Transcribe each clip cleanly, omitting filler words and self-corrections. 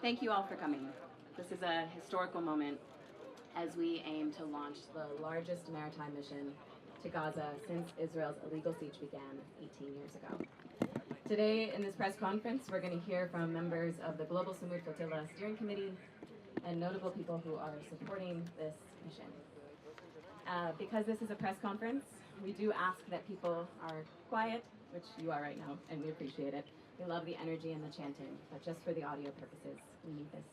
Thank you all for coming. This is a historical moment as we aim to launch the largest maritime mission to Gaza since Israel's illegal siege began 18 years ago. Today, in this press conference, we're going to hear from members of the Global Sumud Flotilla Steering Committee and notable people who are supporting this mission. Because this is a press conference, we do ask that people are quiet, which you are right now, and we appreciate it. We love the energy and the chanting, but just for the audio purposes, we need this.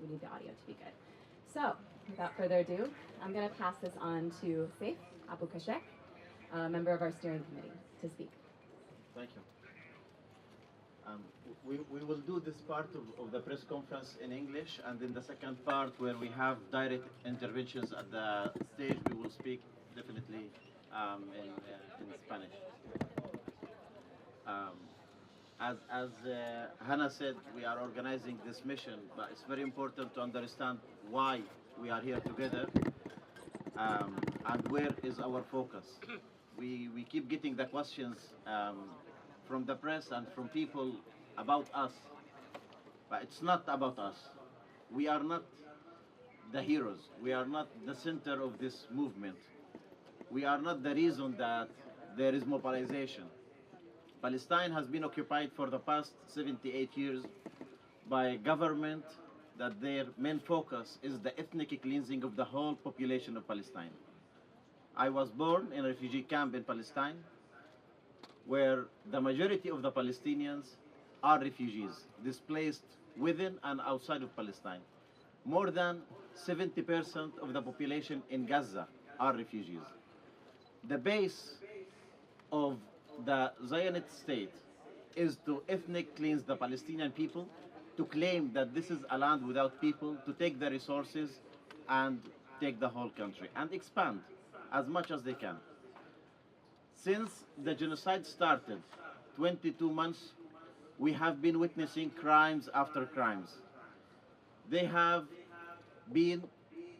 We need the audio to be good. So, without further ado, I'm going to pass this on to Saif Abu Kashek, a member of our steering committee, to speak. Thank you. We will do this part of the press conference in English, and in the second part, where we have direct interventions at the stage, we will speak definitely in Spanish. As Hannah said, we are organizing this mission, but it's very important to understand why we are here together and where is our focus. We keep getting the questions from the press and from people about us, but it's not about us. We are not the heroes. We are not the center of this movement. We are not the reason that there is mobilization. Palestine has been occupied for the past 78 years by a government that their main focus is the ethnic cleansing of the whole population of Palestine. I was born in a refugee camp in Palestine, where the majority of the Palestinians are refugees, displaced within and outside of Palestine. More than 70% of the population in Gaza are refugees. The base of the Zionist state is to ethnic cleanse the Palestinian people, to claim that this is a land without people, to take the resources and take the whole country and expand as much as they can. Since the genocide started, 22 months, we have been witnessing crimes after crimes. They have been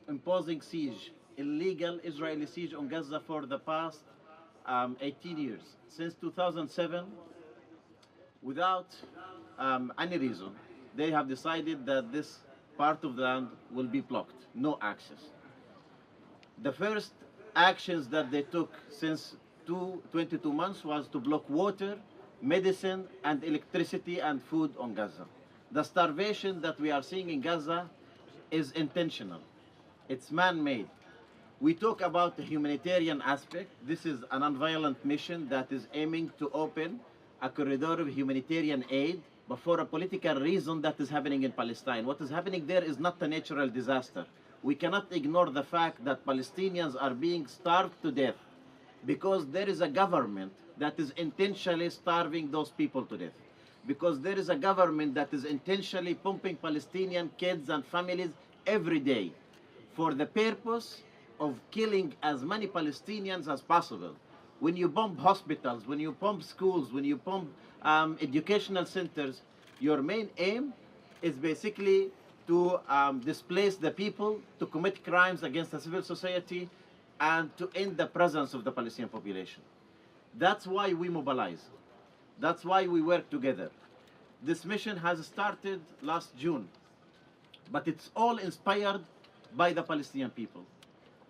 imposing siege, illegal Israeli siege on Gaza for the past 18 years. Since 2007, without any reason, they have decided that this part of the land will be blocked, no access. The first actions that they took since 22 months was to block water, medicine, and electricity and food on Gaza. The starvation that we are seeing in Gaza is intentional. It's man-made. We talk about the humanitarian aspect. This is a non-violent mission that is aiming to open a corridor of humanitarian aid, but for a political reason that is happening in Palestine. What is happening there is not a natural disaster. We cannot ignore the fact that Palestinians are being starved to death because there is a government that is intentionally starving those people to death. Because there is a government that is intentionally pumping Palestinian kids and families every day for the purpose of killing as many Palestinians as possible. When you bomb hospitals, when you bomb schools, when you bomb educational centers, your main aim is basically to displace the people, to commit crimes against the civil society, and to end the presence of the Palestinian population. That's why we mobilize. That's why we work together. This mission has started last June, but it's all inspired by the Palestinian people.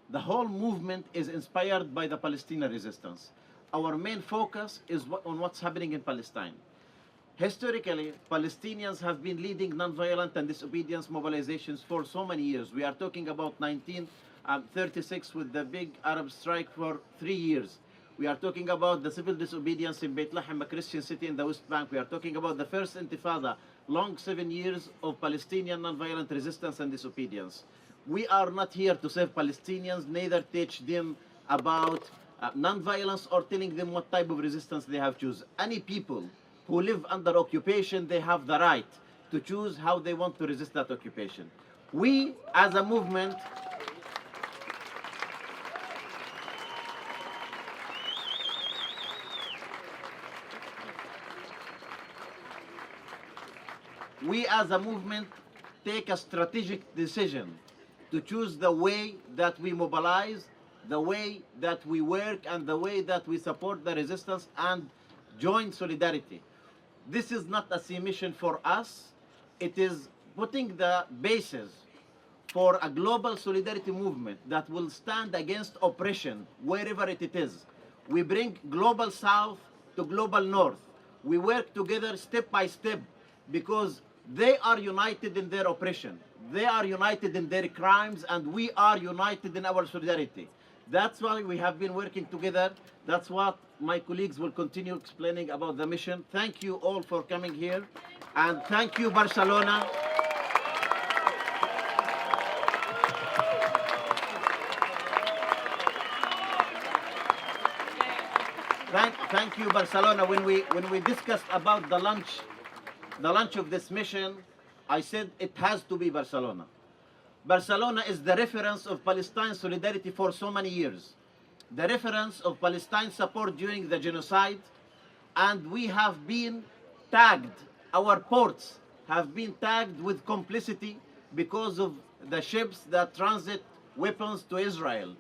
The whole movement is inspired by the Palestinian resistance. Our main focus is on what's happening in Palestine. Historically, Palestinians have been leading non-violent and disobedience mobilizations for so many years. We are talking about 1936 with the big Arab strike for 3 years. We are talking about the civil disobedience in Beit Lahem, a Christian city in the West Bank. We are talking about the first Intifada, long 7 years of Palestinian non-violent resistance and disobedience. We are not here to save Palestinians, neither teach them about non-violence or telling them what type of resistance they have to choose. Any people who live under occupation, they have the right to choose how they want to resist that occupation. We, as a movement, take a strategic decision to choose the way that we mobilize, the way that we work, and the way that we support the resistance and join solidarity. This is not a sea mission for us. it is putting the basis for a global solidarity movement that will stand against oppression wherever it is. We bring global south to global north. We work together step by step because they are united in their oppression. They are united in their crimes, and we are united in our solidarity. That's why we have been working together. That's what my colleagues will continue explaining about the mission. Thank you all for coming here, and thank you, Barcelona. Thank you, Barcelona. When we discussed about the launch of this mission, I said it has to be Barcelona. Barcelona is the reference of Palestine solidarity for so many years, the reference of Palestine support during the genocide, and we have been tagged, our ports have been tagged with complicity because of the ships that transit weapons to Israel.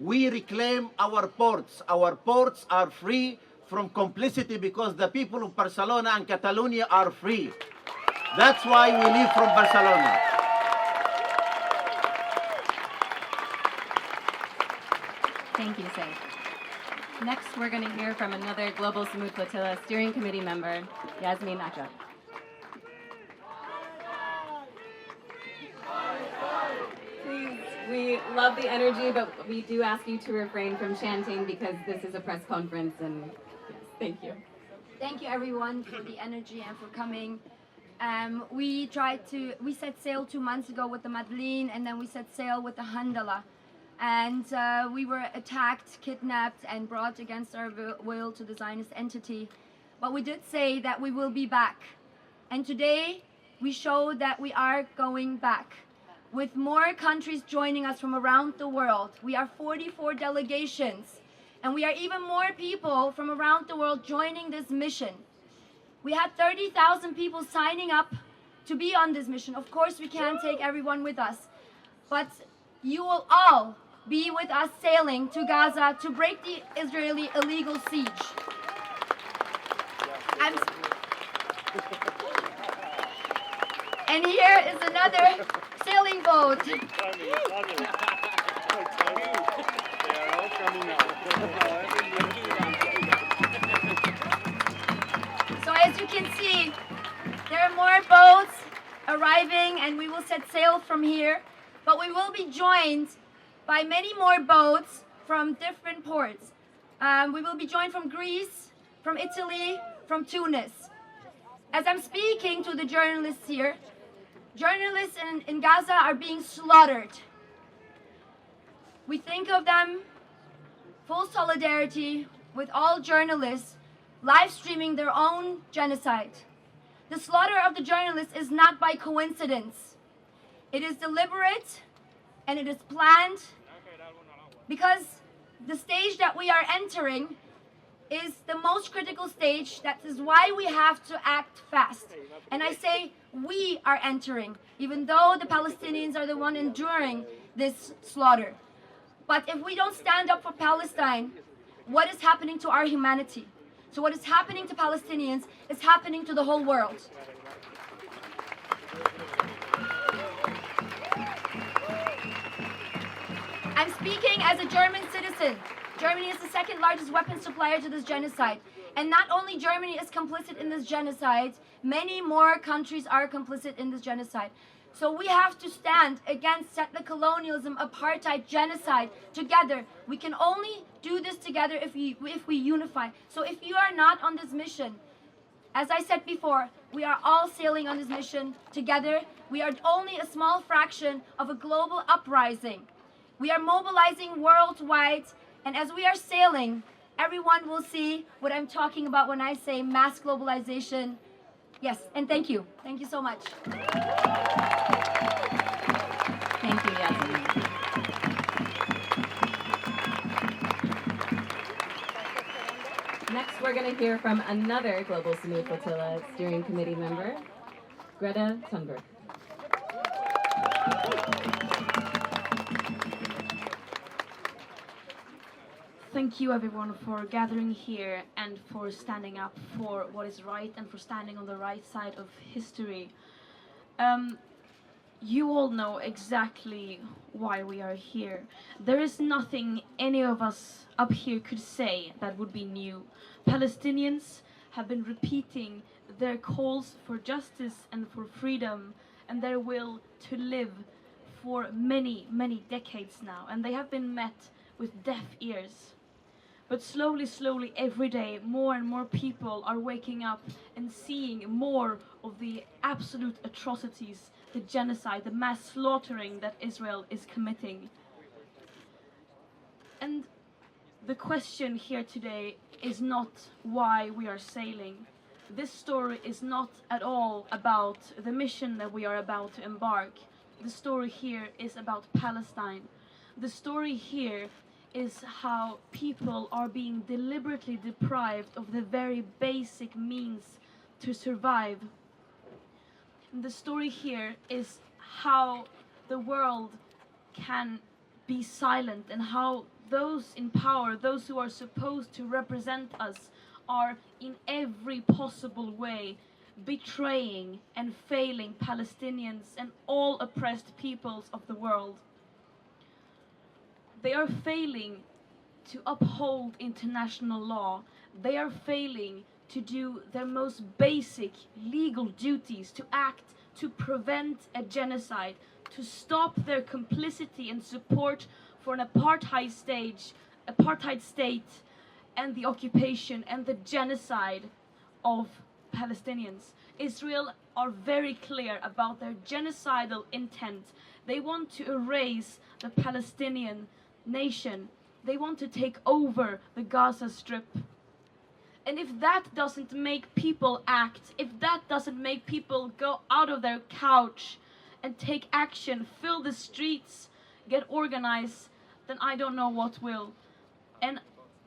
We reclaim our ports. Our ports are free from complicity because the people of Barcelona and Catalonia are free. That's why we live from Barcelona. Thank you, Saif. Next, we're going to hear from another Global Sumud Flotilla steering committee member, Yasmin Akrab. Please, we love the energy, but we do ask you to refrain from chanting because this is a press conference, and yes, thank you. Thank you everyone for the energy and for coming. We set sail 2 months ago with the Madeleine, and then we set sail with the Handala. And we were attacked, kidnapped, and brought against our will to the Zionist entity. But we did say that we will be back. And today, we show that we are going back. With more countries joining us from around the world. We are 44 delegations. And we are even more people from around the world joining this mission. We had 30,000 people signing up to be on this mission. Of course, we can't take everyone with us. But you will all be with us sailing to Gaza to break the Israeli illegal siege. And here is another sailing boat. So as you can see, there are more boats arriving, and we will set sail from here. But we will be joined by many more boats from different ports. We will be joined from Greece, from Italy, from Tunis. As I'm speaking to the journalists here, journalists in Gaza are being slaughtered. We think of them, full solidarity with all journalists live streaming their own genocide. The slaughter of the journalists is not by coincidence. It is deliberate and it is planned because the stage that we are entering is the most critical stage. That is why we have to act fast. And I say we are entering, even though the Palestinians are the one enduring this slaughter. But if we don't stand up for Palestine, what is happening to our humanity? So what is happening to Palestinians is happening to the whole world. I'm speaking as a German citizen. Germany is the second largest weapons supplier to this genocide. And not only Germany is complicit in this genocide, many more countries are complicit in this genocide. So we have to stand against settler colonialism, apartheid, genocide together. We can only do this together if we unify. So if you are not on this mission, as I said before, we are all sailing on this mission together. We are only a small fraction of a global uprising. We are mobilizing worldwide, and as we are sailing, everyone will see what I'm talking about when I say mass globalization. Yes, and thank you. Thank you so much. Thank you, Yasmin. Next, we're going to hear from another Global Sumud Flotilla steering committee member, Greta Thunberg. Thank you everyone for gathering here and for standing up for what is right and for standing on the right side of history. You all know exactly why we are here. There is nothing any of us up here could say that would be new. Palestinians have been repeating their calls for justice and for freedom and their will to live for many, many decades now, and they have been met with deaf ears. But slowly, slowly, every day, more and more people are waking up and seeing more of the absolute atrocities, the genocide, the mass slaughtering that Israel is committing. And the question here today is not why we are sailing. This story is not at all about the mission that we are about to embark. The story here is about Palestine. The story here is how people are being deliberately deprived of the very basic means to survive. And the story here is how the world can be silent and how those in power, those who are supposed to represent us, are in every possible way betraying and failing Palestinians and all oppressed peoples of the world. They are failing to uphold international law. They are failing to do their most basic legal duties, to act to prevent a genocide, to stop their complicity and support for an apartheid state and the occupation and the genocide of Palestinians. Israel are very clear about their genocidal intent. They want to erase the Palestinian nation. They want to take over the Gaza Strip. And if that doesn't make people act, if that doesn't make people go out of their couch and take action, fill the streets, get organized, then I don't know what will. And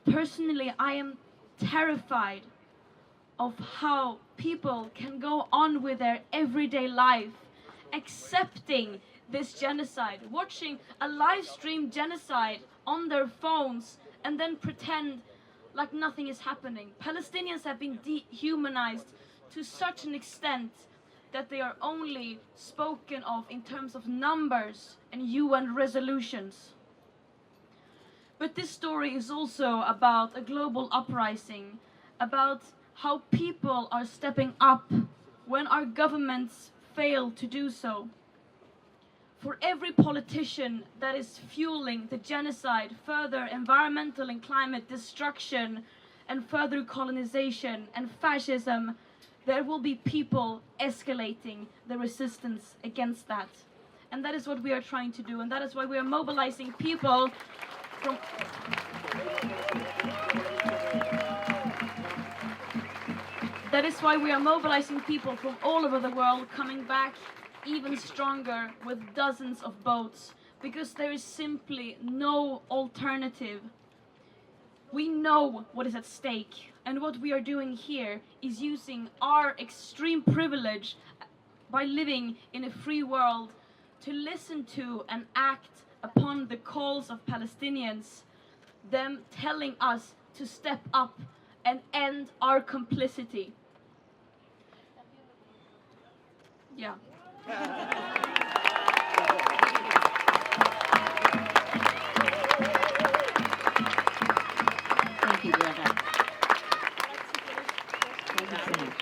personally, I am terrified of how people can go on with their everyday life, accepting this genocide, watching a live stream genocide on their phones and then pretend like nothing is happening. Palestinians have been dehumanized to such an extent that they are only spoken of in terms of numbers and UN resolutions. But this story is also about a global uprising, about how people are stepping up when our governments fail to do so. For every politician that is fueling the genocide, further environmental and climate destruction, and further colonization and fascism, there will be people escalating the resistance against that. And that is what we are trying to do, and that is why we are mobilizing people from all over the world, coming back even stronger with dozens of boats, because there is simply no alternative. We know what is at stake, and what we are doing here is using our extreme privilege by living in a free world to listen to and act upon the calls of Palestinians, them telling us to step up and end our complicity. Yeah. Thank you, Greta. Thank you so much.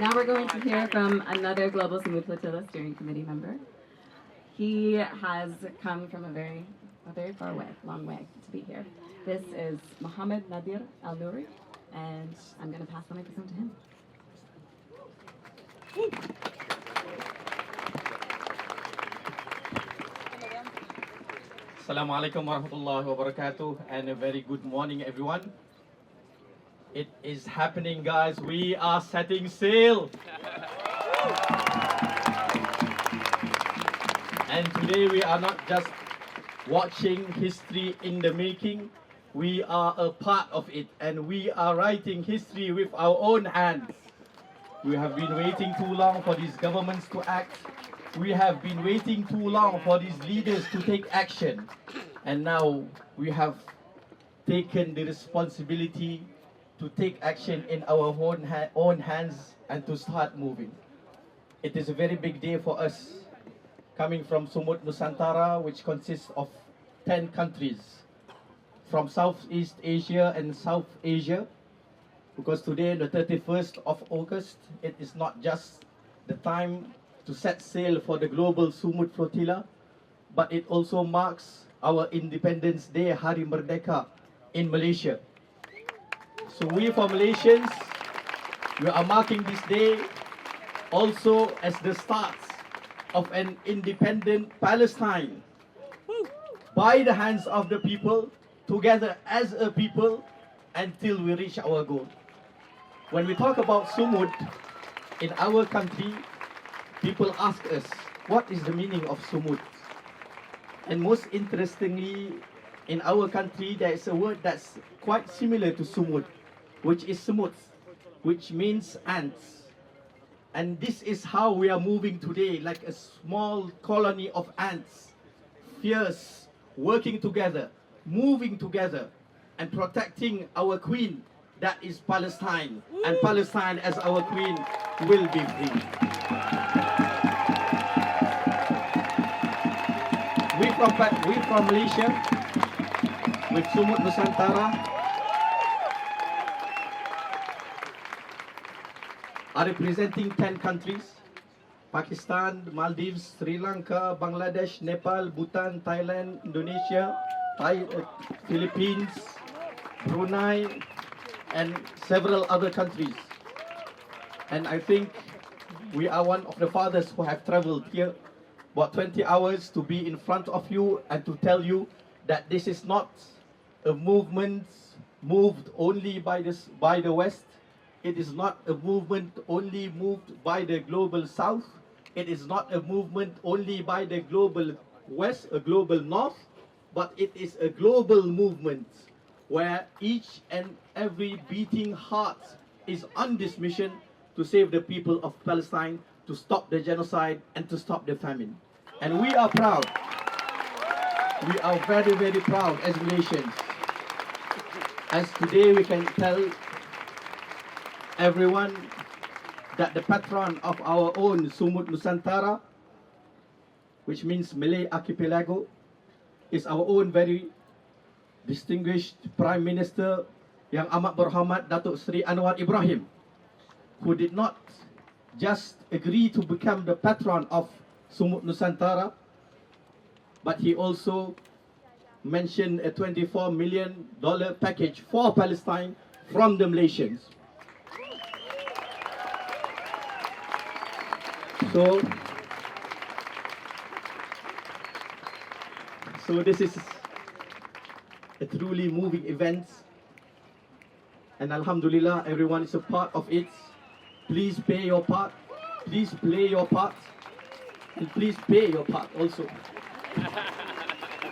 Now we're going to hear from another Global Sumud Flotilla steering committee member. He has come from a very long way to be here. This is Mohammed Nadir Al-Nouri, and I'm going to pass the microphone to him. Assalamu alaikum warahmatullahi wabarakatuh, and a very good morning, everyone. It is happening, guys. We are setting sail. And today we are not just watching history in the making. We are a part of it, and we are writing history with our own hands. We have been waiting too long for these governments to act. We have been waiting too long for these leaders to take action. And now we have taken the responsibility to take action in our own hands and to start moving. It is a very big day for us, coming from Sumud Nusantara, which consists of 10 countries from Southeast Asia and South Asia, because today, the 31st of August, it is not just the time to set sail for the Global Sumud Flotilla, but it also marks our Independence Day, Hari Merdeka in Malaysia. So we for Malaysians, we are marking this day also as the start of an independent Palestine by the hands of the people, together as a people, until we reach our goal. When we talk about Sumud in our country, people ask us, what is the meaning of Sumud? And most interestingly, in our country, there is a word that's quite similar to Sumud, which is Sumud, which means ants. And this is how we are moving today, like a small colony of ants, fierce, working together, moving together, and protecting our queen, that is Palestine. And Palestine as our queen will be free. We from Malaysia, with Sumud Nusantara, are representing 10 countries: Pakistan, Maldives, Sri Lanka, Bangladesh, Nepal, Bhutan, Thailand, Indonesia, Philippines, Brunei, and several other countries. And I think we are one of the fathers who have traveled here about 20 hours to be in front of you and to tell you that this is not a movement moved only by the West. It is not a movement only moved by the global South. It is not a movement only by the global West, a global North, but it is a global movement where each and every beating heart is on this mission to save the people of Palestine, to stop the genocide, and to stop the famine. And we are proud. We are very, very proud as Malaysians. As today we can tell everyone that the patron of our own Sumud Nusantara, which means Malay Archipelago, is our own very distinguished Prime Minister Yang Amat Berhormat Datuk Seri Anwar Ibrahim, who did not just agree to become the patron of Sumud Nusantara, but he also mentioned a $24 million package for Palestine from the Malaysians. So this is a truly moving event, and Alhamdulillah, everyone is a part of it. Please play your part, please play your part, and please pay your part also.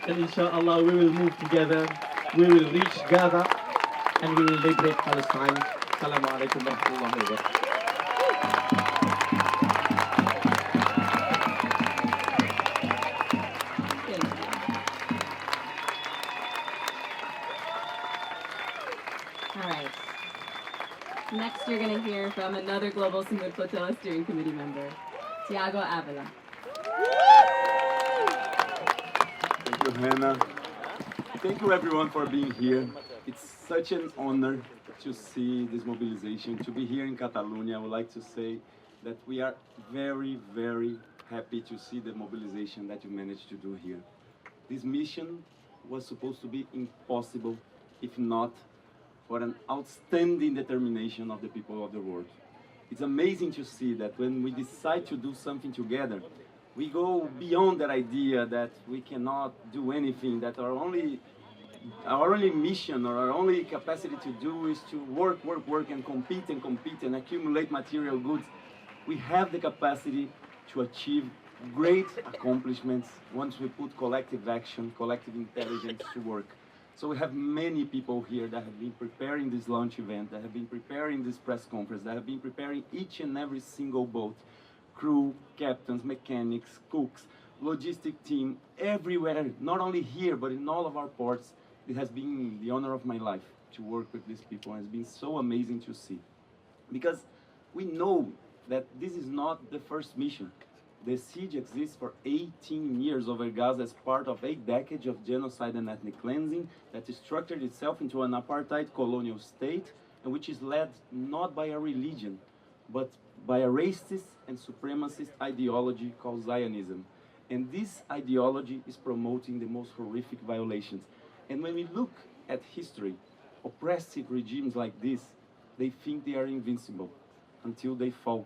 And inshallah we will move together, we will reach Gaza, and we will liberate Palestine. Assalamu alaikum wa rahmatullahi wa barakatuh. All right. Next, you're going to hear from another Global Sumud Flotilla Steering Committee member, Tiago Avila. Thank you, Hannah. Thank you, everyone, for being here. It's such an honor to see this mobilization, to be here in Catalonia. I would like to say that we are very, very happy to see the mobilization that you managed to do here. This mission was supposed to be impossible, if not for an outstanding determination of the people of the world. It's amazing to see that when we decide to do something together, we go beyond that idea that we cannot do anything, that our only mission or our only capacity to do is to work and compete and accumulate material goods. We have the capacity to achieve great accomplishments once we put collective action, collective intelligence to work. So we have many people here that have been preparing this launch event, that have been preparing this press conference, that have been preparing each and every single boat, crew, captains, mechanics, cooks, logistic team, everywhere, not only here, but in all of our ports. It has been the honor of my life to work with these people, and it's been so amazing to see. Because we know that this is not the first mission. The siege exists for 18 years over Gaza as part of a decade of genocide and ethnic cleansing that structured itself into an apartheid colonial state, and which is led not by a religion, but by a racist and supremacist ideology called Zionism. And this ideology is promoting the most horrific violations. And when we look at history, oppressive regimes like this, they think they are invincible until they fall.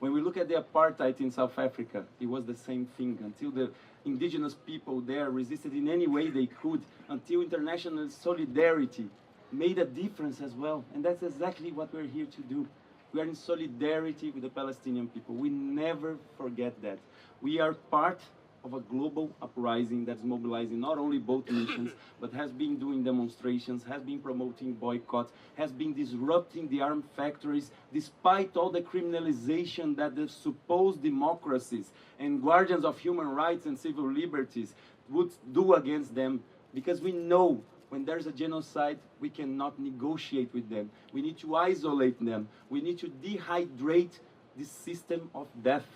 When we look at the apartheid in South Africa, it was the same thing until the indigenous people there resisted in any way they could, until international solidarity made a difference as well. And that's exactly what we're here to do. We are in solidarity with the Palestinian people. We never forget that. We are part of a global uprising that's mobilizing not only both nations, but has been doing demonstrations, has been promoting boycotts, has been disrupting the armed factories, despite all the criminalization that the supposed democracies and guardians of human rights and civil liberties would do against them. Because we know when there's a genocide, we cannot negotiate with them. We need to isolate them. We need to dehydrate this system of death.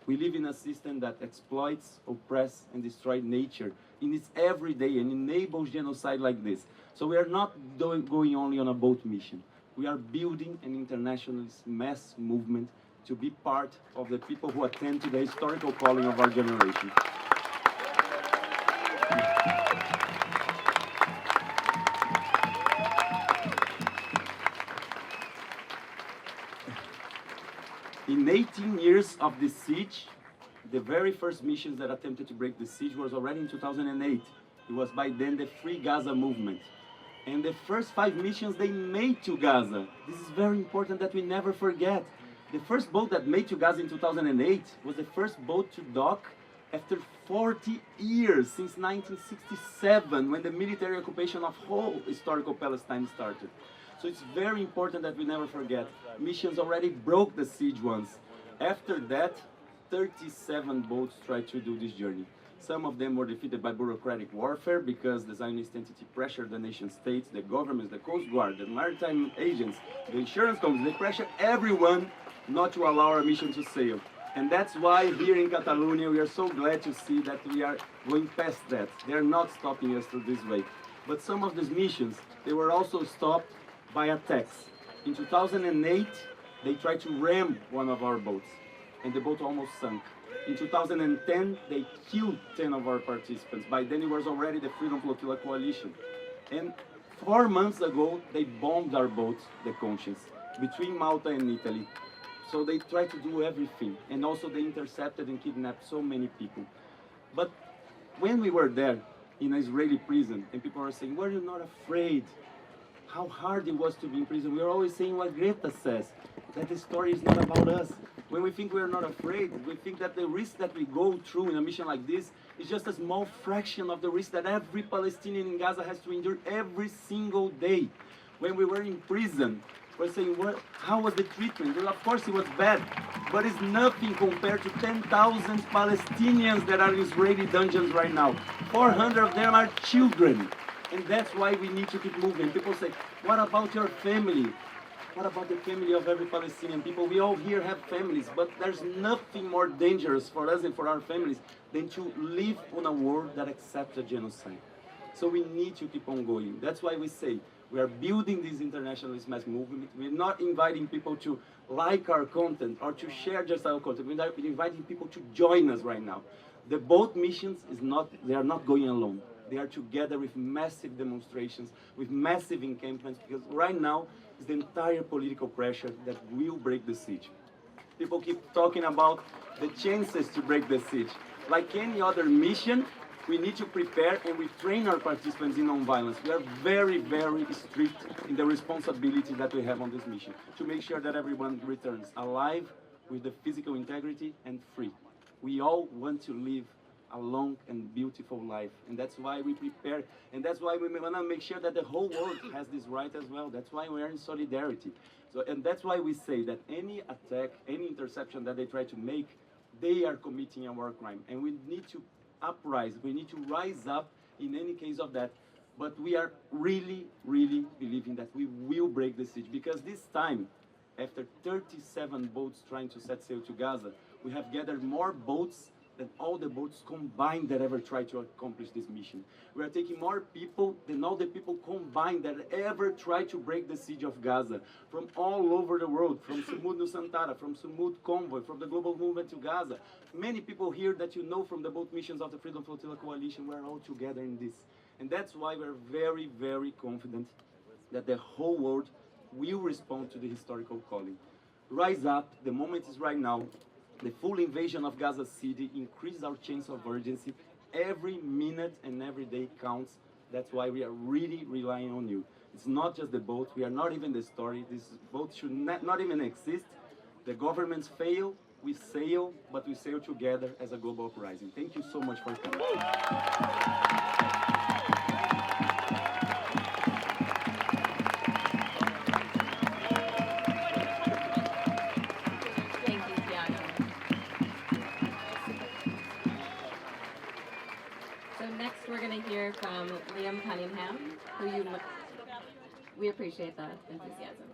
We live in a system that exploits, oppresses, and destroys nature in its everyday and enables genocide like this. So we are not going only on a boat mission. We are building an internationalist mass movement to be part of the people who attend to the historical calling of our generation. In 18 years of the siege, the very first missions that attempted to break the siege was already in 2008. It was by then the Free Gaza movement. And the first 5 missions they made to Gaza. This is very important that we never forget. The first boat that made to Gaza in 2008 was the first boat to dock after 40 years, since 1967, when the military occupation of whole historical Palestine started. So it's very important that we never forget. Missions already broke the siege once. After that, 37 boats tried to do this journey. Some of them were defeated by bureaucratic warfare because the Zionist entity pressured the nation states, the governments, the Coast Guard, the maritime agents, the insurance companies. They pressured everyone not to allow our mission to sail. And that's why here in Catalonia we are so glad to see that we are going past that. They are not stopping us through this way. But some of these missions, they were also stopped by attacks. In 2008, they tried to ram one of our boats, and the boat almost sunk. In 2010, they killed 10 of our participants. By then, it was already the Freedom Flotilla coalition. And 4 months ago, they bombed our boat, the Conscience, between Malta and Italy. So they tried to do everything. And also they intercepted and kidnapped so many people. But when we were there in an Israeli prison, and people were saying, were you not afraid? How hard it was to be in prison. We are always saying what Greta says, that the story is not about us. When we think we are not afraid, we think that the risk that we go through in a mission like this is just a small fraction of the risk that every Palestinian in Gaza has to endure every single day. When we were in prison, we're saying, how was the treatment? Well, of course it was bad, but it's nothing compared to 10,000 Palestinians that are in Israeli dungeons right now. 400 of them are children. And that's why we need to keep moving. People say, what about your family? What about the family of every Palestinian people? We all here have families, but there's nothing more dangerous for us and for our families than to live on a world that accepts a genocide. So we need to keep on going. That's why we say we are building this internationalist mass movement. We're not inviting people to like our content or to share just our content. We're inviting people to join us right now. The boat missions they are not going alone. They are together with massive demonstrations, with massive encampments, because right now it's the entire political pressure that will break the siege. People keep talking about the chances to break the siege. Like any other mission, we need to prepare and we train our participants in nonviolence. We are very, very strict in the responsibility that we have on this mission to make sure that everyone returns alive with the physical integrity and free. We all want to live a long and beautiful life, and that's why we prepare, and that's why we want to make sure that the whole world has this right as well. That's why we are in solidarity. So, and that's why we say that any attack, any interception that they try to make, they are committing a war crime, and we need to uprise. We need to rise up in any case of that. But we are really, really believing that we will break the siege, because this time After 37 boats trying to set sail to Gaza, we have gathered more boats than all the boats combined that ever tried to accomplish this mission. We are taking more people than all the people combined that ever tried to break the siege of Gaza, from all over the world, from Sumud Nusantara, from Sumud Convoy, from the Global Movement to Gaza. Many people here that you know from the boat missions of the Freedom Flotilla Coalition, we're all together in this. And that's why we're very, very confident that the whole world will respond to the historical calling. Rise up, the moment is right now. The full invasion of Gaza City increases our chance of urgency. Every minute and every day counts. That's why we are really relying on you. It's not just the boat. We are not even the story. This boat should not even exist. The governments fail, we sail, but we sail together as a global uprising. Thank you so much for coming. We're going to hear from Liam Cunningham, we appreciate the enthusiasm.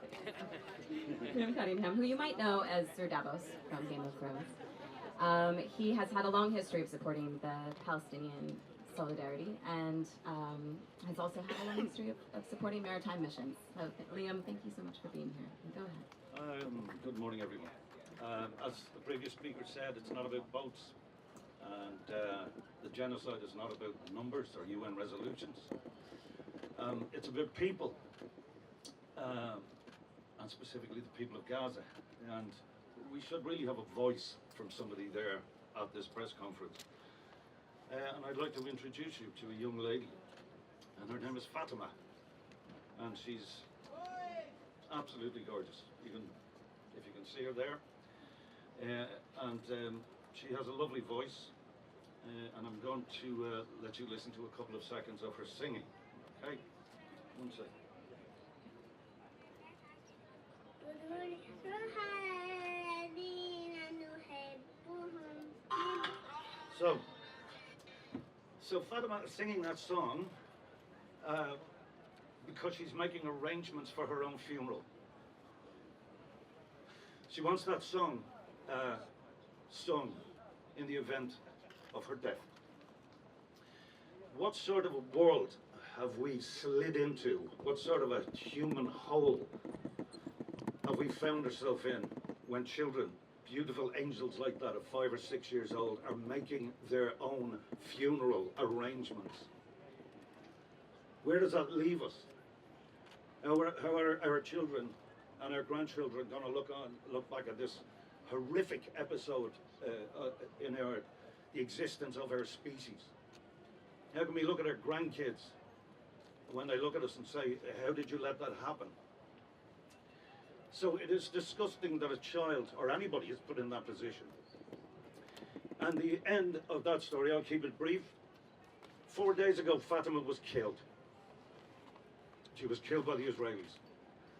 Liam Cunningham, who you might know as Sir Davos from Game of Thrones. He has had a long history of supporting the Palestinian solidarity and has also had a long history of supporting maritime missions. So, Liam, thank you so much for being here. Go ahead. Good morning, everyone. As the previous speaker said, it's not about boats. And the genocide is not about numbers or UN resolutions. It's about people, and specifically the people of Gaza. And we should really have a voice from somebody there at this press conference. And I'd like to introduce you to a young lady, and her name is Fatima. And she's absolutely gorgeous, even if you can see her there. She has a lovely voice. And I'm going to let you listen to a couple of seconds of her singing. Okay? One second. So Fatima is singing that song because she's making arrangements for her own funeral. She wants that song sung in the event of her death. What sort of a world have we slid into? What sort of a human hole have we found ourselves in when children, beautiful angels like that of 5 or 6 years old, are making their own funeral arrangements? Where does that leave us? How are our children and our grandchildren going to look back at this horrific episode in the existence of our species? How can we look at our grandkids when they look at us and say, how did you let that happen? So it is disgusting that a child or anybody is put in that position. And the end of that story, I'll keep it brief. 4 days ago, Fatima was killed. She was killed by the Israelis.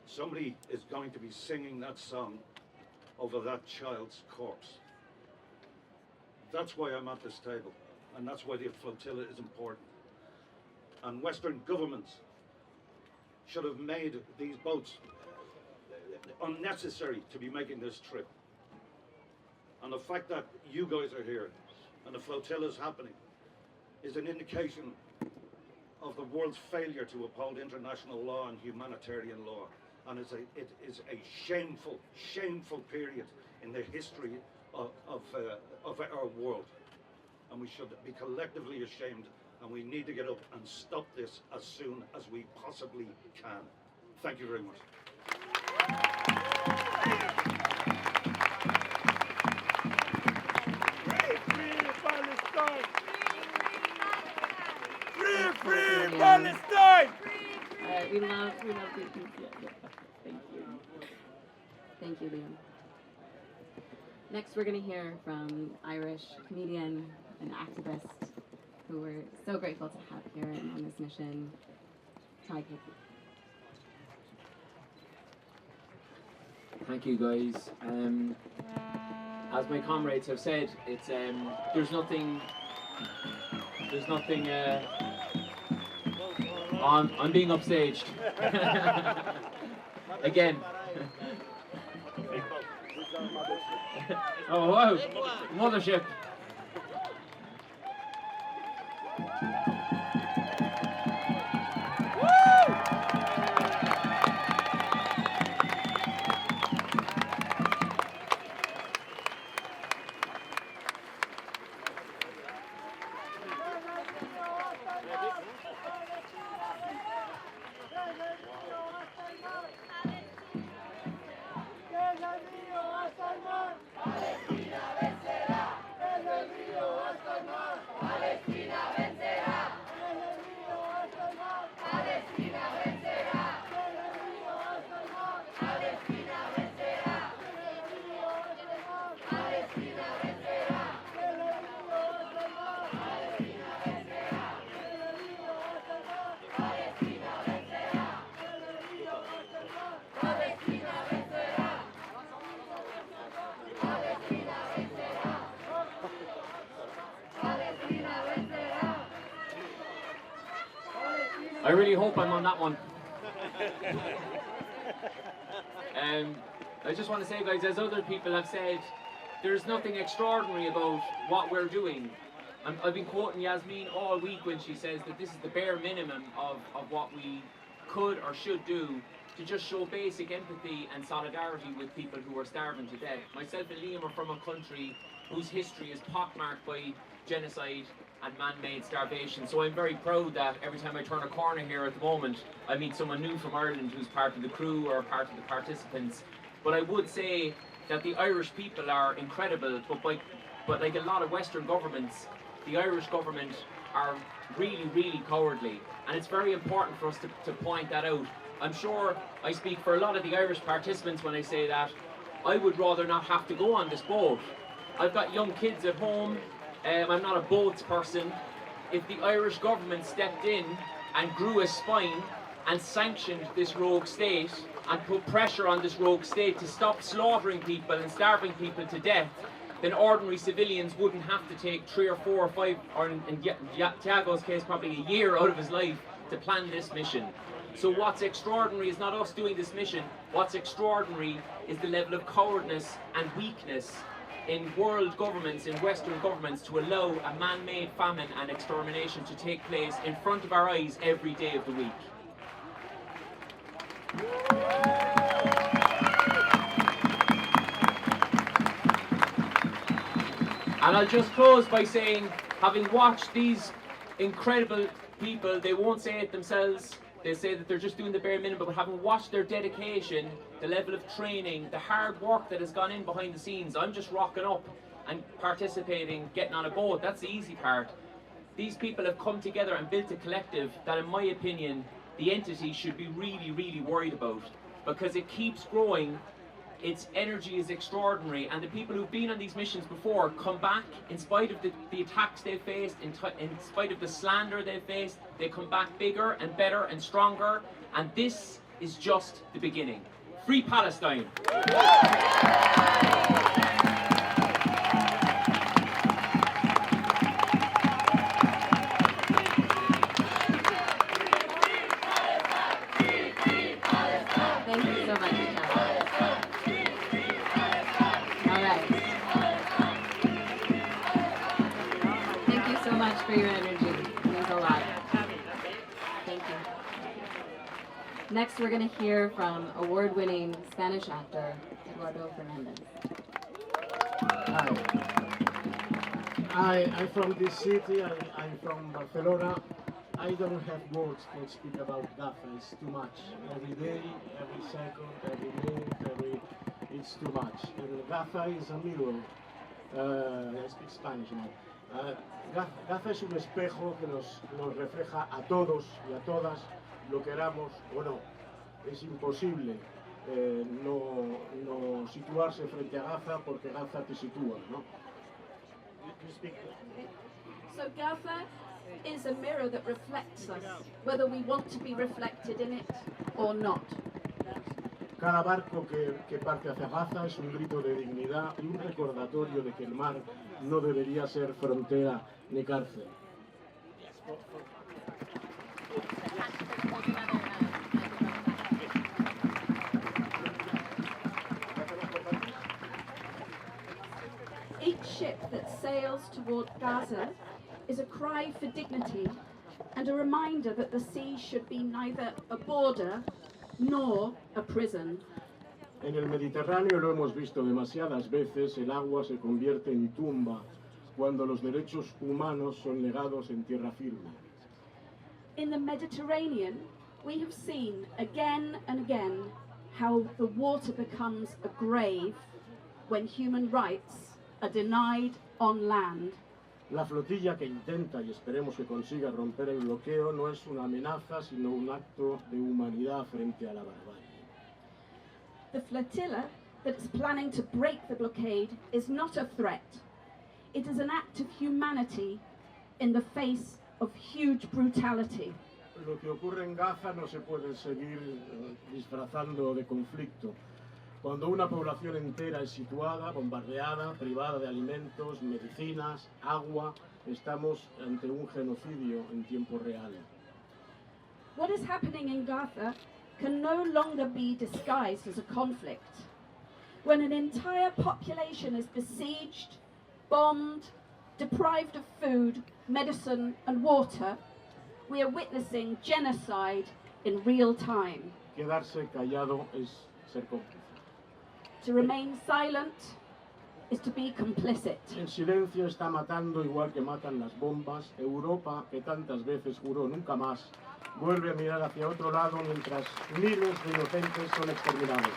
Somebody is going to be singing that song over that child's corpse. That's why I'm at this table, and that's why the flotilla is important. And Western governments should have made these boats unnecessary to be making this trip. And the fact that you guys are here and the flotilla is happening is an indication of the world's failure to uphold international law and humanitarian law. And it is a shameful, shameful period in the history of our world. And we should be collectively ashamed, and we need to get up and stop this as soon as we possibly can. Thank you very much. Free Palestine! We love the enthusiasm. Thank you. Thank you, Liam. Next, we're going to hear from Irish comedian and activist who we're so grateful to have here on this mission, Ty Kate. Thank you, guys. As my comrades have said, it's there's nothing. I'm being upstaged again. Oh wow, mothership. I really hope I'm on that one. I just want to say, guys, as other people have said, there's nothing extraordinary about what we're doing. I've been quoting Yasmin all week when she says that this is the bare minimum of what we could or should do to just show basic empathy and solidarity with people who are starving to death. Myself and Liam are from a country whose history is pockmarked by genocide and man-made starvation. So I'm very proud that every time I turn a corner here at the moment, I meet someone new from Ireland who's part of the crew or part of the participants. But I would say that the Irish people are incredible, but like a lot of Western governments, the Irish government are really, really cowardly. And it's very important for us to point that out. I'm sure I speak for a lot of the Irish participants when I say that I would rather not have to go on this boat. I've got young kids at home. I'm not a boats person. If the Irish government stepped in and grew a spine and sanctioned this rogue state and put pressure on this rogue state to stop slaughtering people and starving people to death, then ordinary civilians wouldn't have to take 3 or 4 or 5, or in Tiago's case probably a year out of his life to plan this mission. So what's extraordinary is not us doing this mission. What's extraordinary is the level of cowardice and weakness in world governments, in Western governments, to allow a man-made famine and extermination to take place in front of our eyes every day of the week. And I'll just close by saying, having watched these incredible people, they won't say it themselves, they say that they're just doing the bare minimum, but having watched their dedication, the level of training, the hard work that has gone in behind the scenes, I'm just rocking up and participating, getting on a boat, that's the easy part. These people have come together and built a collective that, in my opinion, the entity should be really, really worried about, because it keeps growing. Its energy is extraordinary, and the people who've been on these missions before come back in spite of the attacks they've faced, in spite of the slander they've faced. They come back bigger and better and stronger, and this is just the beginning. Free Palestine! Thank you so much, Michelle. All right. Thank you so much for your energy. It means a lot. Thank you. Next, we're going to hear from award-winning Spanish actor Eduardo Fernandez. Hi. I'm from this city. I'm from Barcelona. I don't have words to speak about Gaza. It's too much. Every day, every second, every minute, it's too much. And Gaza is a mirror. I speak Spanish now. Gaza es un espejo que nos refleja a todos y a todas, lo queramos o no. Es imposible no situarse frente a Gaza porque Gaza te sitúa, ¿no? You speak. So Gaza is a mirror that reflects us, whether we want to be reflected in it or not. Cada barco que parte hacia Gaza es un grito de dignidad y un recordatorio de que el mar no debería ser frontera ni cárcel. ship that sails toward Gaza is a cry for dignity and a reminder that the sea should be neither a border nor a prison. En el Mediterráneo lo hemos visto demasiadas veces, el agua se convierte en tumba cuando los derechos humanos son negados en tierra firme. In the Mediterranean, we have seen again and again how the water becomes a grave when human rights are denied on land. La flotilla que intenta y esperemos que consiga romper el bloqueo no es una amenaza, sino un acto de humanidad frente a la barbarie. The flotilla that is planning to break the blockade is not a threat. It is an act of humanity in the face of huge brutality. Lo que ocurre en Gaza no se puede seguir disfrazando de conflicto. Cuando una población entera es situada, bombardeada, privada de alimentos, medicinas, agua, estamos ante un genocidio en tiempo real. What is happening in Gaza can no longer be disguised as a conflict. When an entire population is besieged, bombed, deprived of food, medicine and water, we are witnessing genocide in real time. Quedarse callado es ser cómplice. To remain silent is to be complicit. El silencio está matando igual que matan las bombas. Europa, que tantas veces juró nunca más, vuelve a mirar hacia otro lado mientras miles de inocentes son exterminados.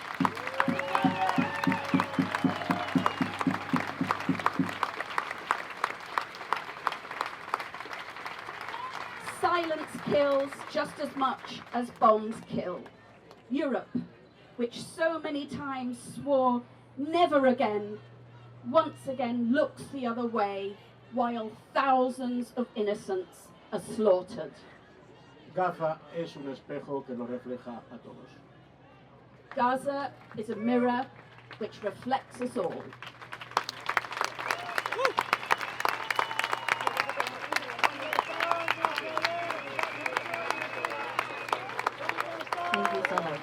Silence kills just as much as bombs kill. Europe, which so many times swore never again, once again looks the other way while thousands of innocents are slaughtered. Gaza es un espejo que nos refleja a todos. Gaza is a mirror which reflects us all. Thank you so much.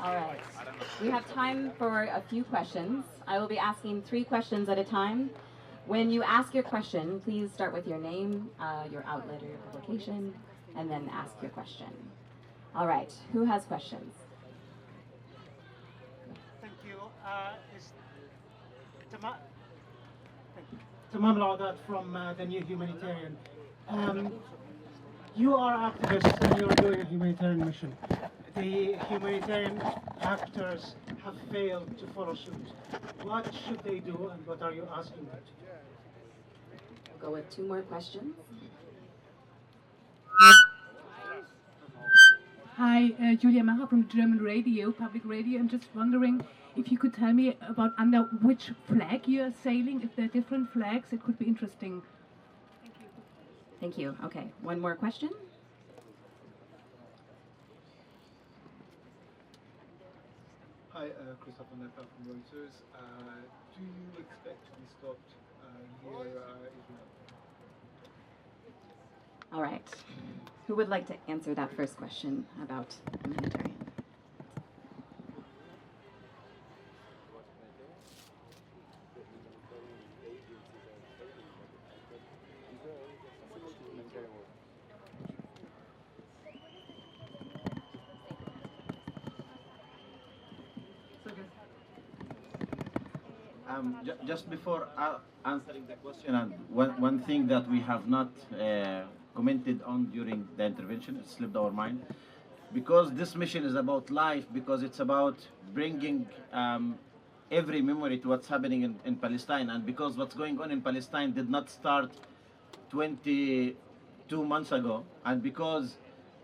All right. We have time for a few questions. I will be asking 3 questions at a time. When you ask your question, please start with your name, your outlet or your publication, and then ask your question. All right. Who has questions? Thank you. Tamam Laudat from the New Humanitarian. You are activists and you're doing a humanitarian mission. The humanitarian actors have failed to follow suit. What should they do and what are you asking them to do? We'll go with 2 more questions. Hi, Julia Macher from German radio, public radio. I'm just wondering if you could tell me about under which flag you're sailing. If there are different flags, it could be interesting. Thank you. Okay. 1 more question. Hi, Christopher Nepa from Reuters. Do you expect to be stopped near Israel? All right. Who would like to answer that first question about humanitarian? Just before answering the question, and one thing that we have not commented on during the intervention, it slipped our mind, because this mission is about life, because it's about bringing every memory to what's happening in Palestine, and because what's going on in Palestine did not start 22 months ago, and because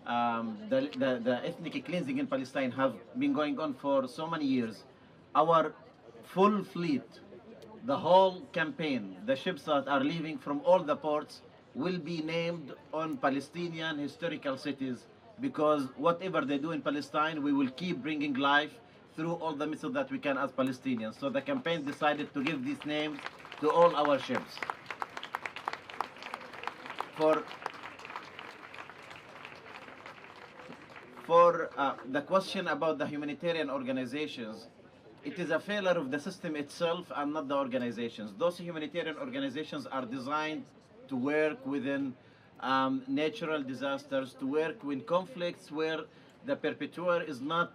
the ethnic cleansing in Palestine have been going on for so many years, our full fleet, the whole campaign, the ships that are leaving from all the ports will be named on Palestinian historical cities, because whatever they do in Palestine, we will keep bringing life through all the methods that we can as Palestinians. So the campaign decided to give these names to all our ships. For the question about the humanitarian organizations, it is a failure of the system itself and not the organizations. Those humanitarian organizations are designed to work within natural disasters, to work with conflicts where the perpetrator is not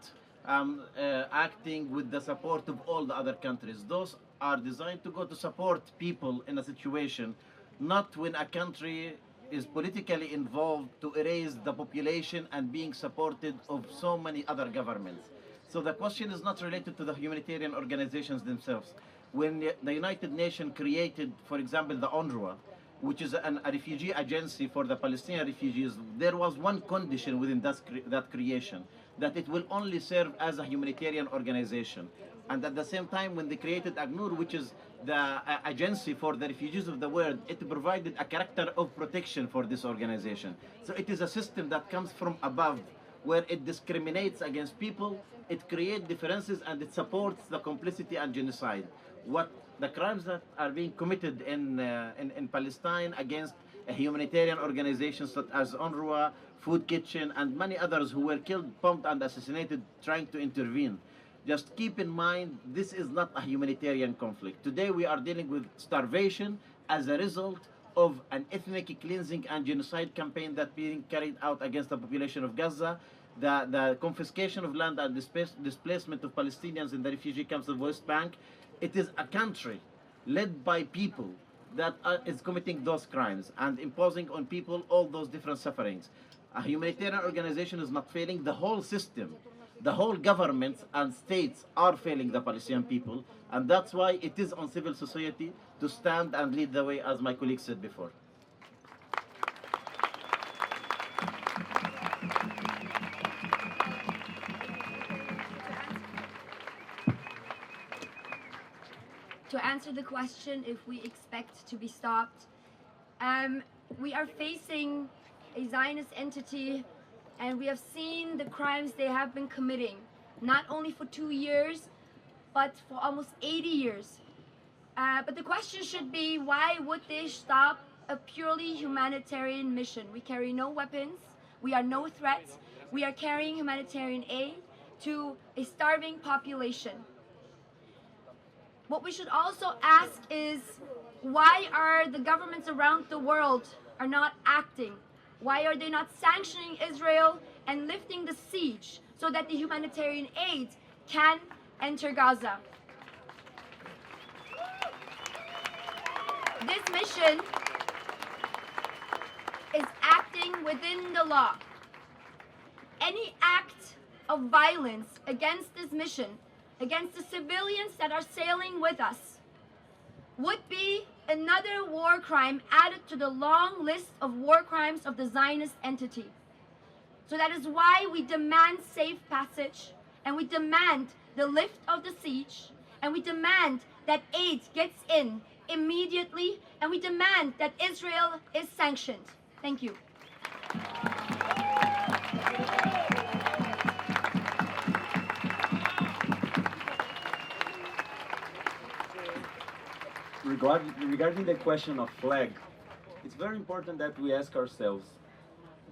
acting with the support of all the other countries. Those are designed to go to support people in a situation, not when a country is politically involved to erase the population and being supported of so many other governments. So the question is not related to the humanitarian organizations themselves. When the United Nations created, for example, the UNRWA, which is a refugee agency for the Palestinian refugees, there was one condition within that creation, that it will only serve as a humanitarian organization. And at the same time, when they created ACNUR, which is the agency for the refugees of the world, it provided a character of protection for this organization. So it is a system that comes from above, where it discriminates against people, it creates differences, and it supports the complicity and genocide. What the crimes that are being committed in Palestine against humanitarian organizations such as UNRWA, Food Kitchen, and many others who were killed, bombed, and assassinated trying to intervene. Just keep in mind, this is not a humanitarian conflict. Today we are dealing with starvation as a result of an ethnic cleansing and genocide campaign that's being carried out against the population of Gaza, the confiscation of land and displacement of Palestinians in the refugee camps of West Bank. It is a country led by people that is committing those crimes and imposing on people all those different sufferings. A humanitarian organization is not failing. The whole system, the whole governments and states are failing the Palestinian people, and that's why it is on civil society to stand and lead the way, as my colleague said before. To answer the question if we expect to be stopped, we are facing a Zionist entity, and we have seen the crimes they have been committing, not only for 2 years, but for almost 80 years. But the question should be, why would they stop a purely humanitarian mission? We carry no weapons, we are no threat, we are carrying humanitarian aid to a starving population. What we should also ask is, why are the governments around the world are not acting? Why are they not sanctioning Israel and lifting the siege so that the humanitarian aid can enter Gaza? This mission is acting within the law. Any act of violence against this mission, against the civilians that are sailing with us, would be another war crime added to the long list of war crimes of the Zionist entity. So that is why we demand safe passage, and we demand the lift of the siege, and we demand that aid gets in immediately, and we demand that Israel is sanctioned. Thank you. Regarding the question of flag, it's very important that we ask ourselves,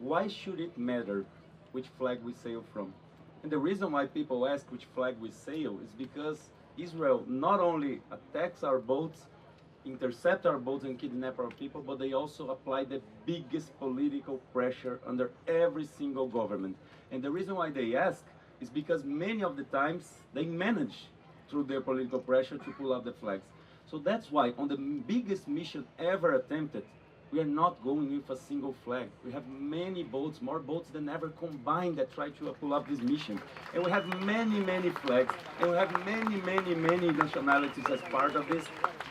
why should it matter which flag we sail from? And the reason why people ask which flag we sail is because Israel not only attacks our boats, intercept our boats and kidnap our people, but they also apply the biggest political pressure under every single government. And the reason why they ask is because many of the times they manage through their political pressure to pull up the flags. So that's why on the biggest mission ever attempted, we are not going with a single flag. We have many boats, more boats than ever combined, that try to pull up this mission. And we have many, many flags, and we have many, many, many nationalities as part of this.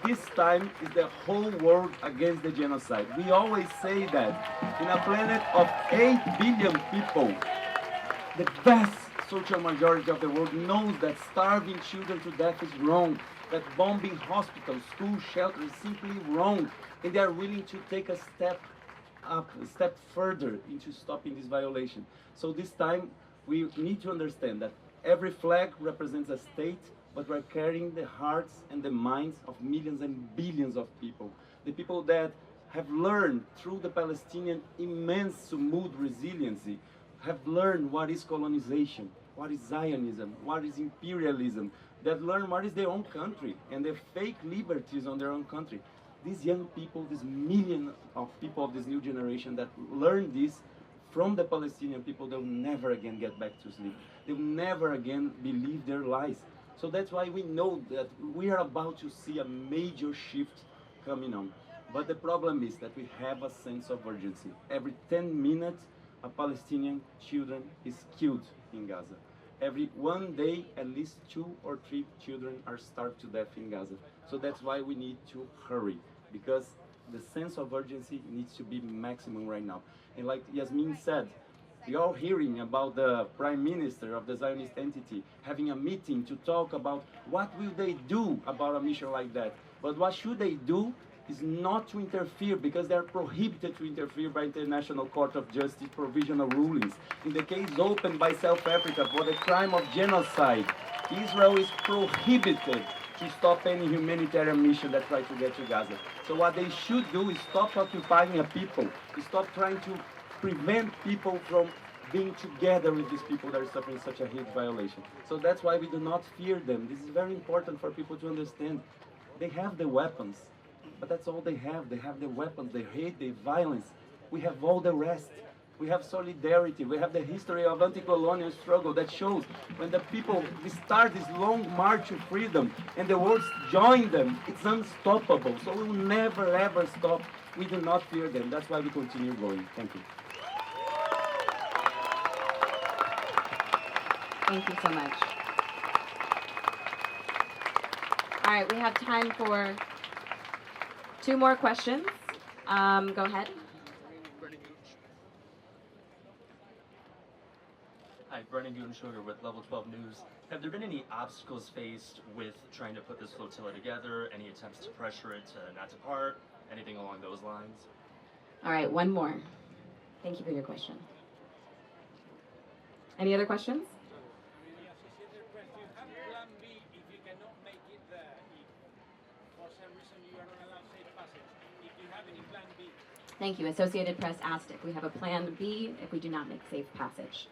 This time is the whole world against the genocide. We always say that in a planet of 8 billion people, the vast social majority of the world knows that starving children to death is wrong, that bombing hospitals, schools, shelters is simply wrong, and they are willing to take a step up, a step further into stopping this violation. So this time we need to understand that every flag represents a state, but we're carrying the hearts and the minds of millions and billions of people. The people that have learned through the Palestinian immense Sumud resiliency, have learned what is colonization. what is Zionism, what is imperialism, that learn what is their own country and the fake liberties on their own country. These young people, these millions of people of this new generation that learn this from the Palestinian people, they'll never again get back to sleep. They'll never again believe their lies. So that's why we know that we are about to see a major shift coming on. But the problem is that we have a sense of urgency. Every 10 minutes, a Palestinian children is killed in Gaza. Every one day, at least 2 or 3 children are starved to death in Gaza. So that's why we need to hurry, because the sense of urgency needs to be maximum right now. And like Yasmin said, we are hearing about the Prime Minister of the Zionist entity having a meeting to talk about what will they do about a mission like that. But what should they do is not to interfere, because they are prohibited to interfere by International Court of Justice provisional rulings. In the case opened by South Africa for the crime of genocide, Israel is prohibited to stop any humanitarian mission that try to get to Gaza. So what they should do is stop occupying a people, stop trying to prevent people from being together with these people that are suffering such a huge violation. So that's why we do not fear them. This is very important for people to understand. They have the weapons, but that's all they have. They have the weapons, they hate, the violence. We have all the rest. We have solidarity. We have the history of anti-colonial struggle that shows when the people start this long march to freedom and the world join them, it's unstoppable. So we will never ever stop. We do not fear them. That's why we continue going. Thank you. Thank you so much. All right, we have time for 2 more questions. Go ahead. Hi, Brennan Gudensugar with Level 12 News. Have there been any obstacles faced with trying to put this flotilla together? Any attempts to pressure it to not depart? Anything along those lines? All right, 1 more. Thank you for your question. Any other questions? Thank you. Associated Press asked if we have a plan B if we do not make safe passage.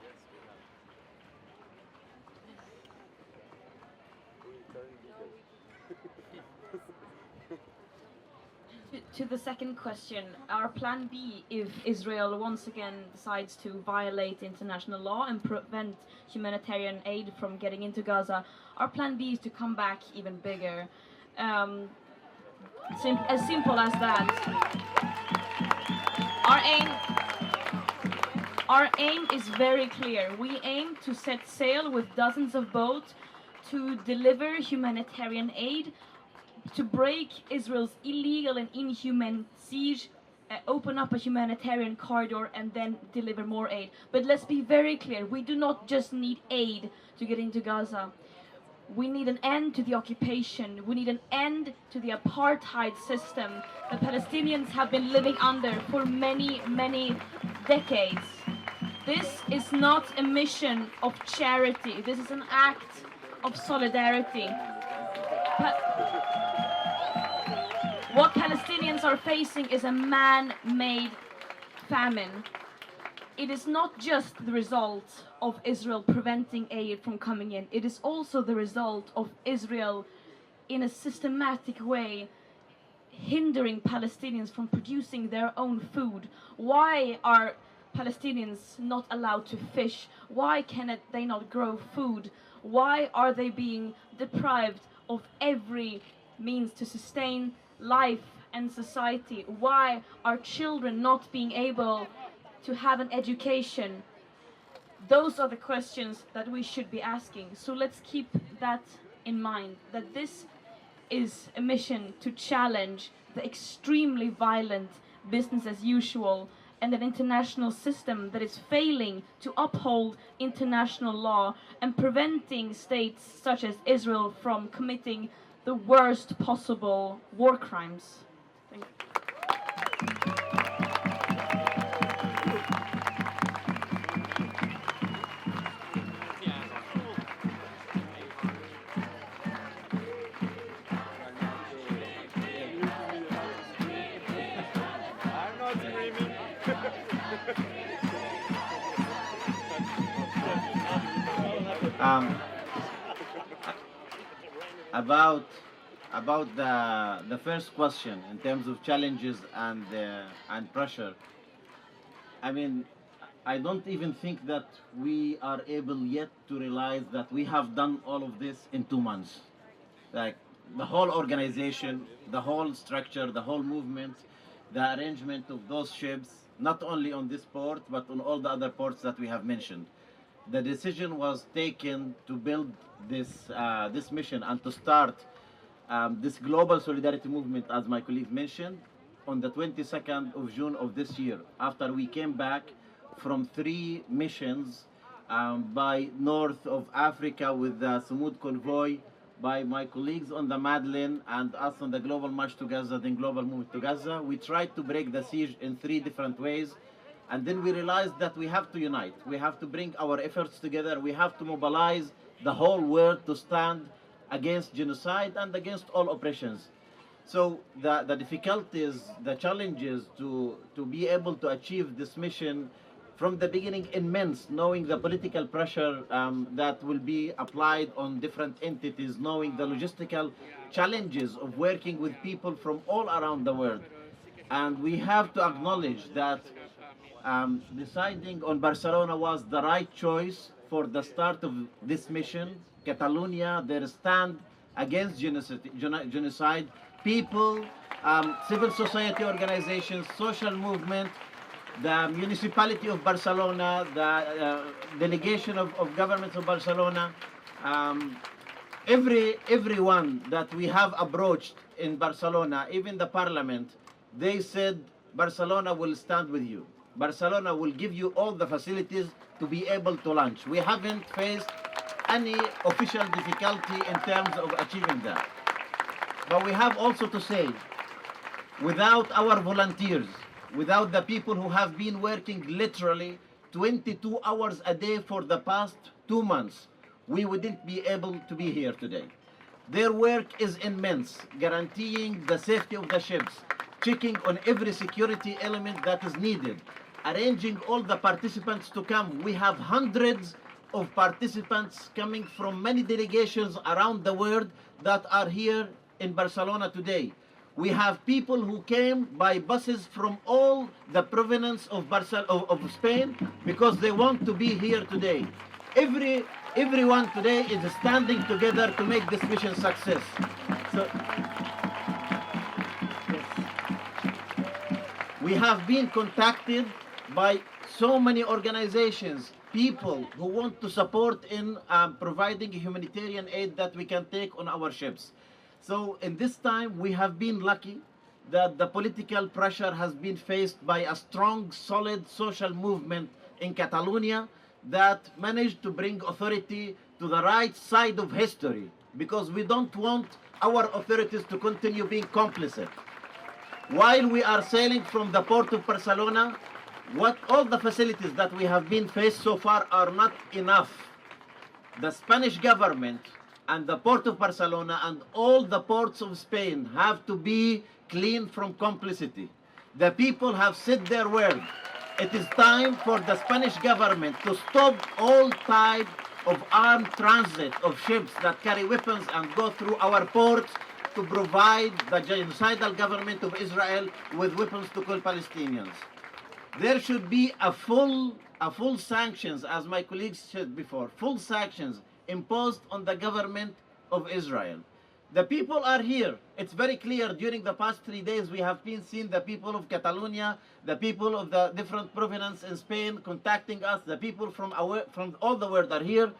To the second question, our plan B, if Israel once again decides to violate international law and prevent humanitarian aid from getting into Gaza, our plan B is to come back even bigger. As simple as that. Our aim is very clear. We aim to set sail with dozens of boats to deliver humanitarian aid, to break Israel's illegal and inhuman siege, open up a humanitarian corridor, and then deliver more aid. But let's be very clear, we do not just need aid to get into Gaza. We need an end to the occupation. We need an end to the apartheid system that Palestinians have been living under for many, many decades. This is not a mission of charity. This is an act of solidarity. What Palestinians are facing is a man-made famine. It is not just the result of Israel preventing aid from coming in. It is also the result of Israel, in a systematic way, hindering Palestinians from producing their own food. Why are Palestinians not allowed to fish? Why can they not grow food? Why are they being deprived of every means to sustain life and society? Why are children not being able to have an education? Those are the questions that we should be asking. So let's keep that in mind, that this is a mission to challenge the extremely violent business as usual and an international system that is failing to uphold international law and preventing states such as Israel from committing the worst possible war crimes. Thank you. About the first question in terms of challenges and pressure. I mean, I don't even think that we are able yet to realize that we have done all of this in 2 months. Like the whole organization, the whole structure, the whole movement, the arrangement of those ships, not only on this port, but on all the other ports that we have mentioned. The decision was taken to build this mission and to start this global solidarity movement, as my colleague mentioned, on the 22nd of June of this year, after we came back from 3 missions by north of Africa with the Sumud convoy, by my colleagues on the Madeleine and us on the Global March to Gaza, then Global Movement to Gaza. We tried to break the siege in 3 different ways. And then we realized that we have to unite. We have to bring our efforts together. We have to mobilize the whole world to stand against genocide and against all oppressions. So the difficulties, the challenges to be able to achieve this mission from the beginning immense, knowing the political pressure that will be applied on different entities, knowing the logistical challenges of working with people from all around the world. And we have to acknowledge that deciding on Barcelona was the right choice for the start of this mission. Catalonia, their stand against genocide, people, civil society organizations, social movement, the municipality of Barcelona, the delegation of governments of Barcelona, everyone that we have approached in Barcelona, even the parliament, they said Barcelona will stand with you. Barcelona will give you all the facilities to be able to launch. We haven't faced any official difficulty in terms of achieving that. But we have also to say, without our volunteers, without the people who have been working literally 22 hours a day for the past 2 months, we wouldn't be able to be here today. Their work is immense, guaranteeing the safety of the ships, checking on every security element that is needed, arranging all the participants to come. We have hundreds of participants coming from many delegations around the world that are here in Barcelona today. We have people who came by buses from all the provinces of Spain because they want to be here today. Everyone today is standing together to make this mission success. So, yes. We have been contacted by so many organizations, people who want to support in providing humanitarian aid that we can take on our ships. So in this time, we have been lucky that the political pressure has been faced by a strong, solid social movement in Catalonia that managed to bring authority to the right side of history, because we don't want our authorities to continue being complicit. While we are sailing from the port of Barcelona, all the facilities that we have been faced so far are not enough. The Spanish government and the port of Barcelona and all the ports of Spain have to be clean from complicity. The people have said their word. It is time for the Spanish government to stop all type of armed transit of ships that carry weapons and go through our ports to provide the genocidal government of Israel with weapons to kill Palestinians. There should be a full sanctions, as my colleagues said before, full sanctions imposed on the government of Israel. The people are here. It's very clear. During the past 3 days, we have been seeing the people of Catalonia, the people of the different provinces in Spain contacting us. The people from all the world are here.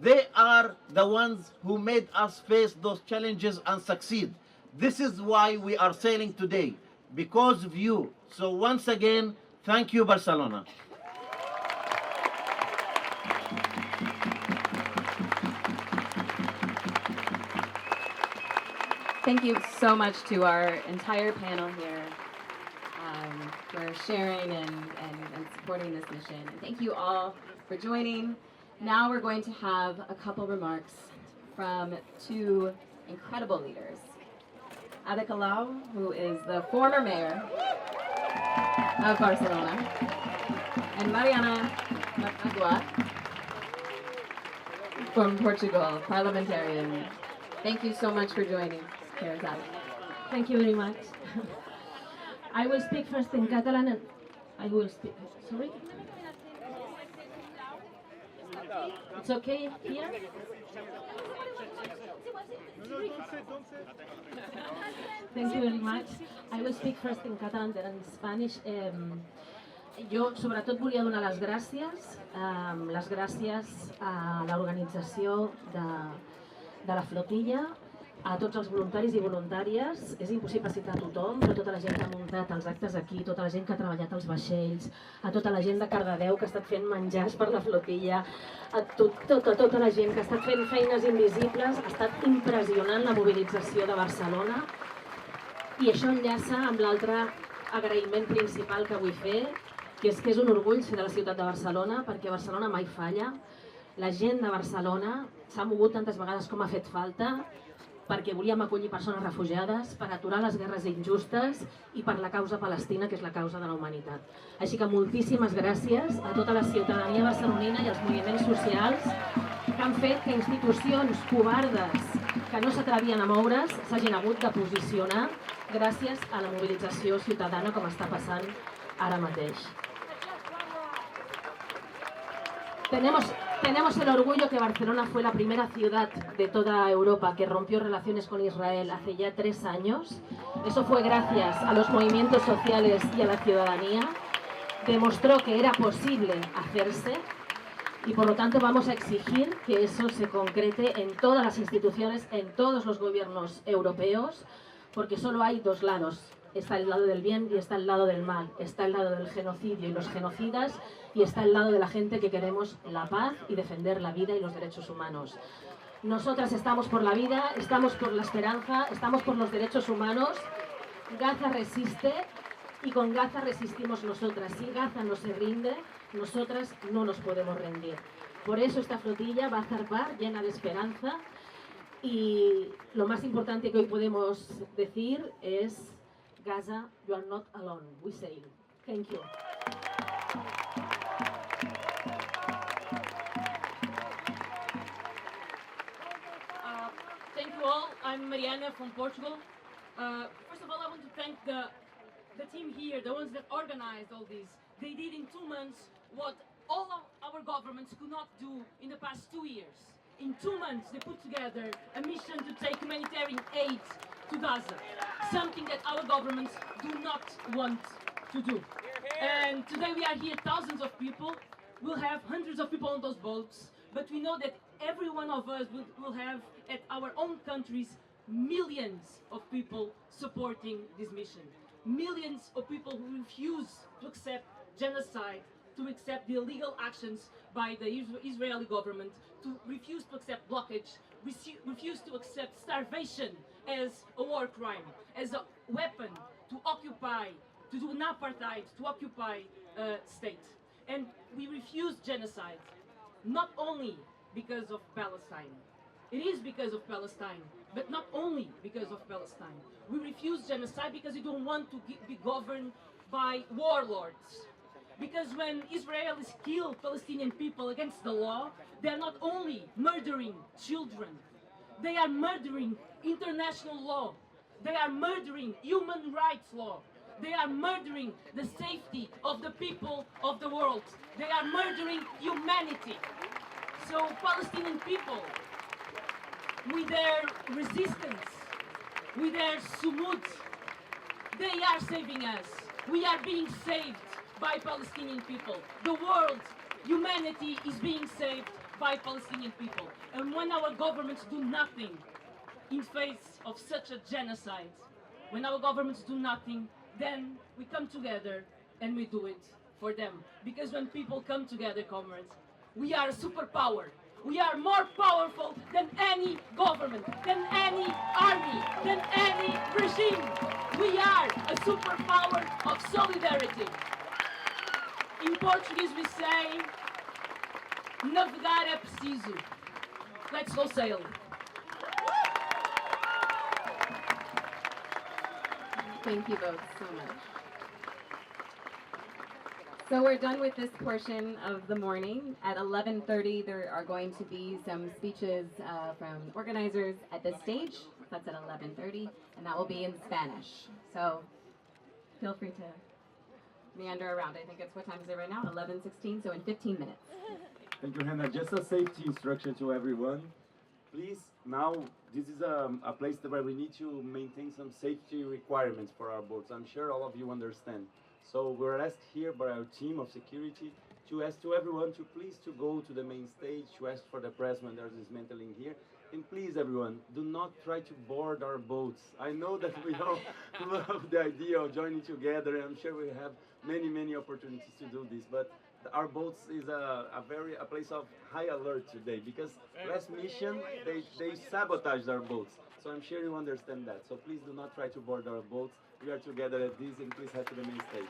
They are the ones who made us face those challenges and succeed. This is why we are sailing today, because of you. So once again, thank you, Barcelona. Thank you so much to our entire panel here for sharing and supporting this mission. And thank you all for joining. Now we're going to have a couple remarks from 2 incredible leaders. Ada Colau, who is the former mayor of Barcelona, and Mariana Magua, from Portugal, parliamentarian. Thank you so much for joining. Thank you very much. I will speak first in Catalan and I will speak. Sorry? It's okay here? Thank you very much. I will speak first in Catalan then in Spanish. Jo sobretot volia donar les gràcies a l'organització de la flotilla, a tots els voluntaris i voluntàries. És impossible citar tothom, però tota la gent que ha muntat els actes aquí, tota la gent que ha treballat als vaixells, a tota la gent de Cardedeu que ha estat fent menjars per la flotilla, a tota la gent que ha estat fent feines invisibles. Ha estat impressionant la mobilització de Barcelona i això enllaça amb l'altre agraïment principal que vull fer, que és un orgull ser de la ciutat de Barcelona, perquè Barcelona mai falla. La gent de Barcelona s'ha mogut tantes vegades com ha fet falta, perquè volíem acollir persones refugiades, per aturar les guerres injustes i per la causa palestina, que és la causa de la humanitat. Així que moltíssimes gràcies a tota la ciutadania barcelonina i als moviments socials que han fet que institucions covardes que no s'atrevien a moure's s'hagin hagut de posicionar gràcies a la mobilització ciutadana com està passant ara mateix. Tenemos el orgullo que Barcelona fue la primera ciudad de toda Europa que rompió relaciones con Israel hace ya 3 años. Eso fue gracias a los movimientos sociales y a la ciudadanía. Demostró que era posible hacerse y por lo tanto vamos a exigir que eso se concrete en todas las instituciones, en todos los gobiernos europeos, porque solo hay 2 lados. Está el lado del bien y está el lado del mal. Está el lado del genocidio y los genocidas y está el lado de la gente que queremos la paz y defender la vida y los derechos humanos. Nosotras estamos por la vida, estamos por la esperanza, estamos por los derechos humanos. Gaza resiste y con Gaza resistimos nosotras. Si Gaza no se rinde, nosotras no nos podemos rendir. Por eso esta flotilla va a zarpar llena de esperanza y lo más importante que hoy podemos decir es: Gaza, you are not alone. We sail. Thank you. Thank you all. I'm Mariana from Portugal. First of all, I want to thank the team here, the ones that organized all this. They did in 2 months what all of our governments could not do in the past 2 years. In 2 months, they put together a mission to take humanitarian aid to Gaza, something that our governments do not want to do. And today we are here, thousands of people. We'll have hundreds of people on those boats, but we know that every one of us will have, at our own countries, millions of people supporting this mission. Millions of people who refuse to accept genocide, to accept the illegal actions by the Israeli government, to refuse to accept blockage, refuse to accept starvation as a war crime, as a weapon to occupy, to do an apartheid, to occupy a state. And we refuse genocide, not only because of Palestine. It is because of Palestine, but not only because of Palestine. We refuse genocide because we don't want to be governed by warlords. Because when Israelis kill Palestinian people against the law, they are not only murdering children, they are murdering international law. They are murdering human rights law. They are murdering the safety of the people of the world. They are murdering humanity. So Palestinian people, with their resistance, with their sumud, they are saving us. We are being saved by Palestinian people. The world, humanity is being saved by Palestinian people. And when our governments do nothing in face of such a genocide, when our governments do nothing, then we come together and we do it for them. Because when people come together, comrades, we are a superpower. We are more powerful than any government, than any army, than any regime. We are a superpower of solidarity. In Portuguese we say, navegar é preciso. Let's go sail. Thank you both so much. So we're done with this portion of the morning. At 11:30, there are going to be some speeches from organizers at this stage. That's at 11:30, and that will be in Spanish. So feel free to meander around. I think it's, what time is it right now? 11:16, so in 15 minutes. Thank you, Hannah. Just a safety instruction to everyone. Please, now, this is a place where we need to maintain some safety requirements for our boats. I'm sure all of you understand. So we're asked here by our team of security to ask to everyone to please to go to the main stage, to ask for the press when there's dismantling here. And please, everyone, do not try to board our boats. I know that we all love the idea of joining together, and I'm sure we have many opportunities to do this, but our boats is a place of high alert today, because last mission, they sabotaged our boats. So I'm sure you understand that. So please do not try to board our boats. We are together at this, and please head to the main stage.